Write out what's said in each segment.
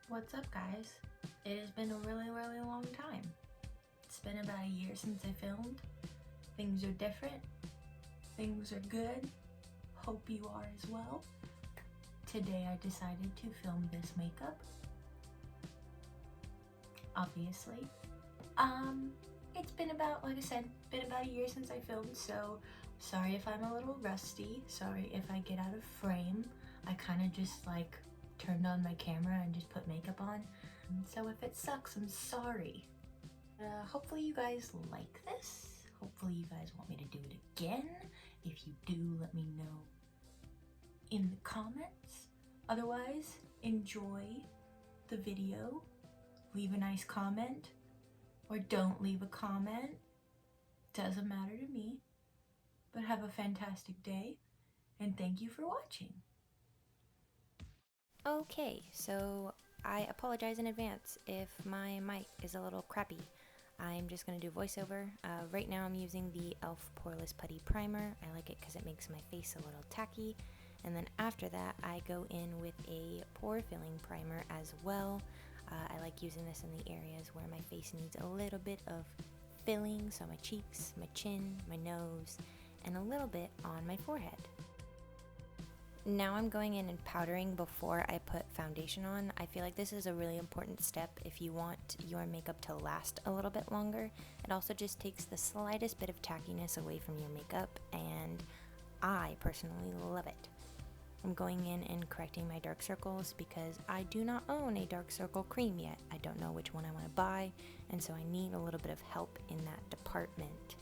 What's up, guys? It has been a really long time. It's been about a year since I filmed. Things are different. Things are good. Hope you are as well. Today I decided to film this makeup. Obviously. It's been about, like I said, a year since I filmed, so sorry if I'm a little rusty. Sorry if I get out of frame. I kind of just like turned on my camera and just put makeup on. So if it sucks, I'm sorry. Hopefully you guys like this. Hopefully you guys want me to do it again. If you do, let me know in the comments. Otherwise, enjoy the video. Leave a nice comment or don't leave a comment. Doesn't matter to me. But have a fantastic day and thank you for watching. Okay, so I apologize in advance if my mic is a little crappy. I'm just going to do voiceover. Right now I'm using the e.l.f. Poreless Putty Primer. I like it because it makes my face a little tacky. And then after that I go in with a pore filling primer as well. I like using this in the areas where my face needs a little bit of filling, so my cheeks, my chin, my nose, and a little bit on my forehead. Now I'm going in and powdering before I put foundation on. I feel like this is a really important step if you want your makeup to last a little bit longer. It also just takes the slightest bit of tackiness away from your makeup, and I personally love it. I'm going in and correcting my dark circles because I do not own a dark circle cream yet. I don't know which one I want to buy, and so I need a little bit of help in that department.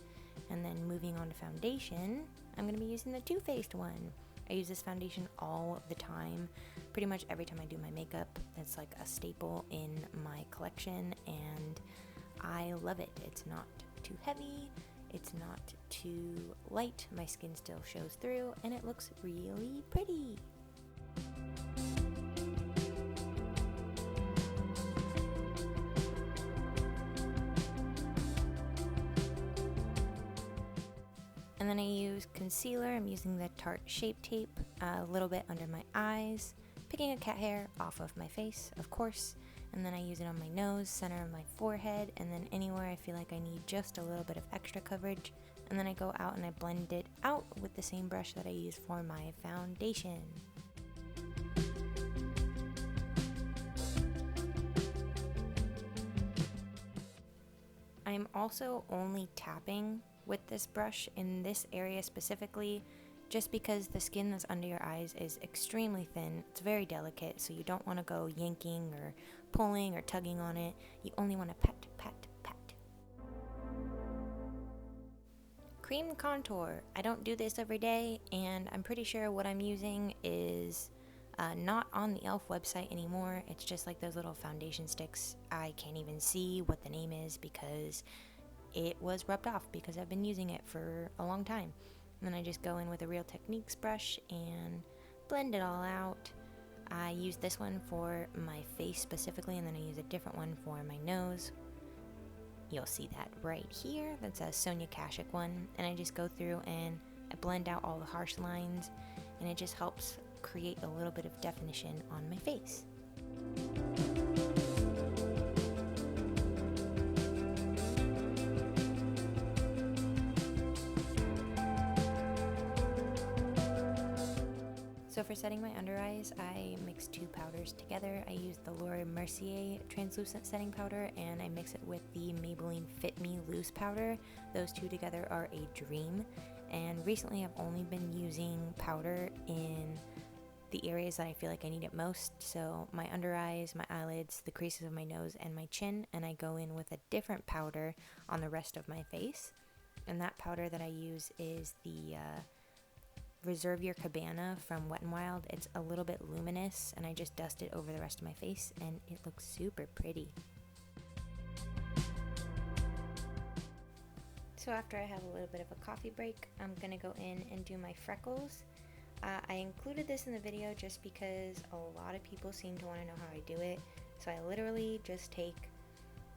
And then moving on to foundation, I'm going to be using the Too Faced one. I use this foundation all the time, pretty much every time I do my makeup. It's like a staple in my collection and I love it. It's not too heavy, it's not too light, my skin still shows through, and it looks really pretty. And then I use concealer. I'm using the Tarte Shape Tape a little bit under my eyes, picking a cat hair off of my face, of course, and then I use it on my nose, center of my forehead, and then anywhere I feel like I need just a little bit of extra coverage, and then I go out and I blend it out with the same brush that I use for my foundation. I'm also only tapping with this brush in this area specifically, just because the skin that's under your eyes is extremely thin. It's very delicate, so you don't want to go yanking or pulling or tugging on it. You only want to pat, pat, pat. Cream contour. I don't do this every day, and I'm pretty sure what I'm using is not on the e.l.f. website anymore. It's just like those little foundation sticks. I can't even see what the name is because it was rubbed off because I've been using it for a long time. And then I just go in with a Real Techniques brush and blend it all out. I use this one for my face specifically, and then I use a different one for my nose. You'll see that right here. That's a Sonia Kashuk one. And I just go through and I blend out all the harsh lines, and it just helps create a little bit of definition on my face. So for setting my under eyes, I mix two powders together. I use the Laura Mercier translucent setting powder, and I mix it with the Maybelline Fit Me loose powder. Those two together are a dream. And recently I've only been using powder in the areas that I feel like I need it most. So my under eyes, my eyelids, the creases of my nose, and my chin. And I go in with a different powder on the rest of my face. And that powder that I use is the Reserve Your Cabana from Wet n Wild. It's a little bit luminous, and I just dust it over the rest of my face, and it looks super pretty. So after I have a little bit of a coffee break, I'm gonna go in and do my freckles. I included this in the video just because a lot of people seem to want to know how I do it. So I literally just take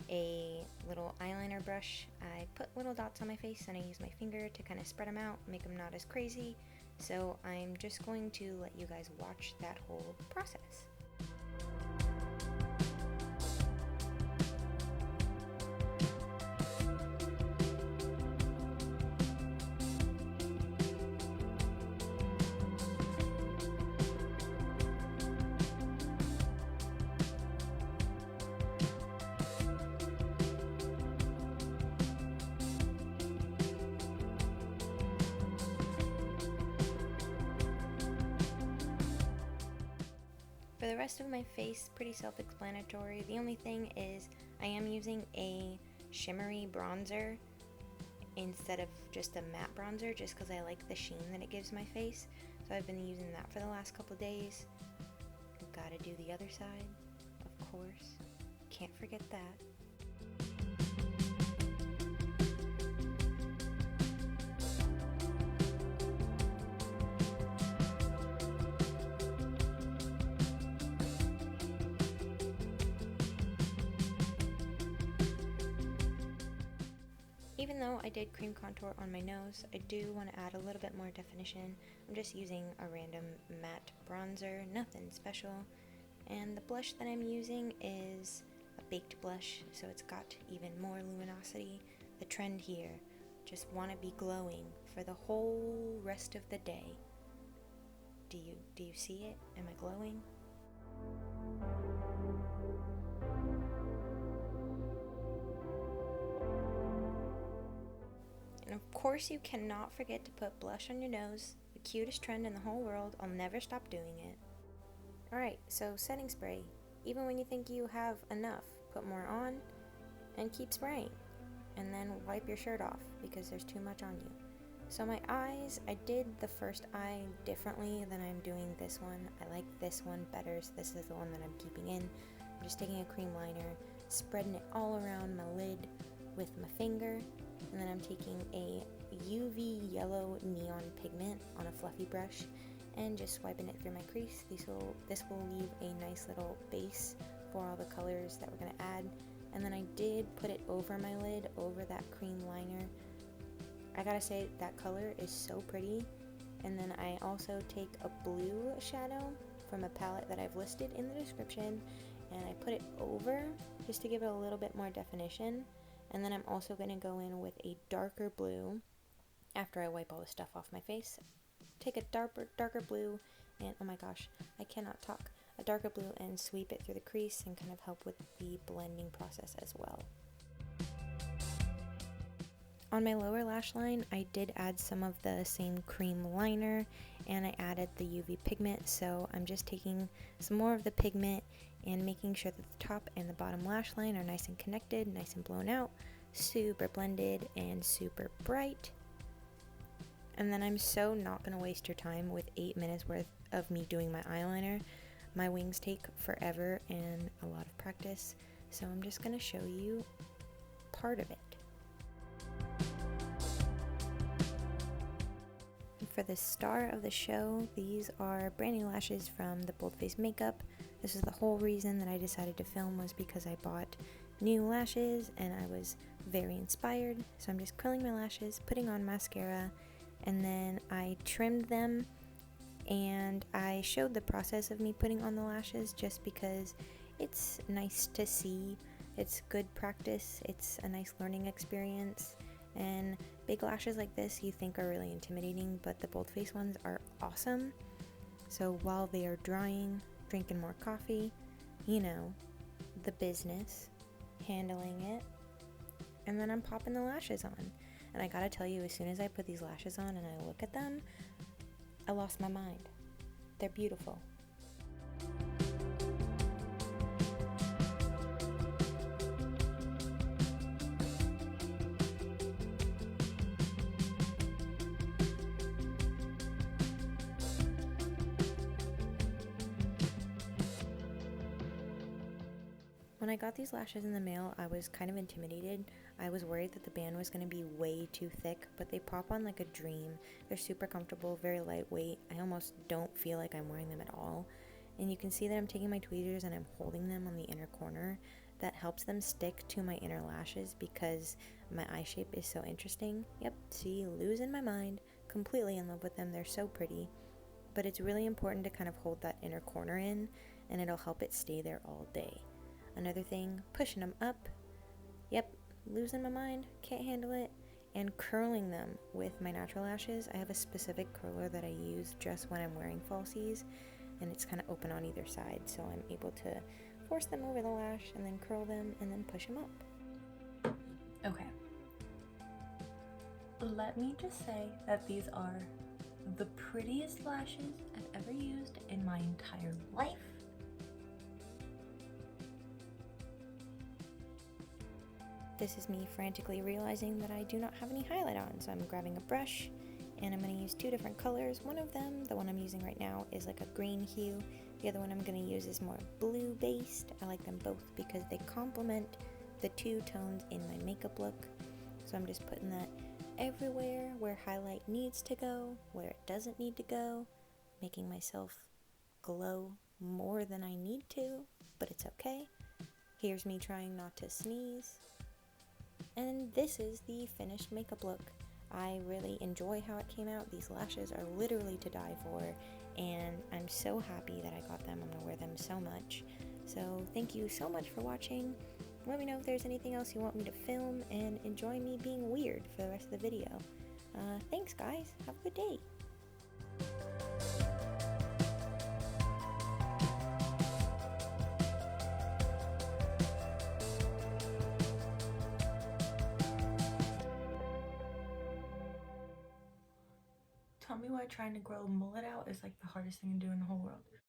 a little eyeliner brush, I put little dots on my face, and I use my finger to kind of spread them out, make them not as crazy. So I'm just going to let you guys watch that whole process. For the rest of my face, pretty self-explanatory. The only thing is I am using a shimmery bronzer instead of just a matte bronzer, just because I like the sheen that it gives my face. So I've been using that for the last couple days. Gotta do the other side, of course. Can't forget that. Even though I did cream contour on my nose, I do want to add a little bit more definition. I'm just using a random matte bronzer, nothing special. And the blush that I'm using is a baked blush, so it's got even more luminosity. The trend here, just want to be glowing for the whole rest of the day. Do you see it? Am I glowing? And of course you cannot forget to put blush on your nose, the cutest trend in the whole world. I'll never stop doing it. Alright, so setting spray. Even when you think you have enough, put more on and keep spraying. And then wipe your shirt off because there's too much on you. So my eyes, I did the first eye differently than I'm doing this one. I like this one better, so this is the one that I'm keeping in. I'm just taking a cream liner, spreading it all around my lid with my finger, and then I'm taking a UV yellow neon pigment on a fluffy brush and just swiping it through my crease. This will leave a nice little base for all the colors that we're going to add. And then I did put it over my lid, over that cream liner. I gotta say, that color is so pretty. And then I also take a blue shadow from a palette that I've listed in the description, and I put it over just to give it a little bit more definition. And then I'm also going to go in with a darker blue after I wipe all the stuff off my face. Take a darker blue, and oh my gosh, I cannot talk. A darker blue and sweep it through the crease and kind of help with the blending process as well. On my lower lash line, I did add some of the same cream liner, and I added the UV pigment, so I'm just taking some more of the pigment and making sure that the top and the bottom lash line are nice and connected, nice and blown out, super blended and super bright. And then I'm so not going to waste your time with 8 minutes worth of me doing my eyeliner. My wings take forever and a lot of practice, so I'm just going to show you part of it. For the star of the show, these are brand new lashes from the Boldface Makeup. This is the whole reason that I decided to film, was because I bought new lashes and I was very inspired. So I'm just curling my lashes, putting on mascara, and then I trimmed them, and I showed the process of me putting on the lashes just because it's nice to see. It's good practice, it's a nice learning experience. And big lashes like this you think are really intimidating, but the Boldface ones are awesome. So while they are drying, drinking more coffee, you know, the business, handling it, and then I'm popping the lashes on. And I gotta tell you, as soon as I put these lashes on and I look at them, I lost my mind. They're beautiful. When I got these lashes in the mail, I was kind of intimidated. I was worried that the band was going to be way too thick, but they pop on like a dream. They're super comfortable, very lightweight. I almost don't feel like I'm wearing them at all. And you can see that I'm taking my tweezers and I'm holding them on the inner corner. That helps them stick to my inner lashes because my eye shape is so interesting. Yep, see, losing my mind. Completely in love with them. They're so pretty. But it's really important to kind of hold that inner corner in, and it'll help it stay there all day. Another thing, pushing them up. Yep, losing my mind, can't handle it. And curling them with my natural lashes. I have a specific curler that I use just when I'm wearing falsies, and it's kind of open on either side, so I'm able to force them over the lash and then curl them and then push them up. Okay. Let me just say that these are the prettiest lashes I've ever used in my entire life. This is me frantically realizing that I do not have any highlight on, so I'm grabbing a brush and I'm going to use two different colors. One of them, the one I'm using right now, is like a green hue. The other one I'm going to use is more blue based. I like them both because they complement the two tones in my makeup look. So I'm just putting that everywhere where highlight needs to go, where it doesn't need to go, making myself glow more than I need to, but it's okay. Here's me trying not to sneeze. And this is the finished makeup look. I really enjoy how it came out. These lashes are literally to die for, and I'm so happy that I got them. I'm gonna wear them so much. So thank you so much for watching. Let me know if there's anything else you want me to film, and enjoy me being weird for the rest of the video. Thanks guys, have a good day. Tell me why trying to grow a mullet out is like the hardest thing to do in the whole world.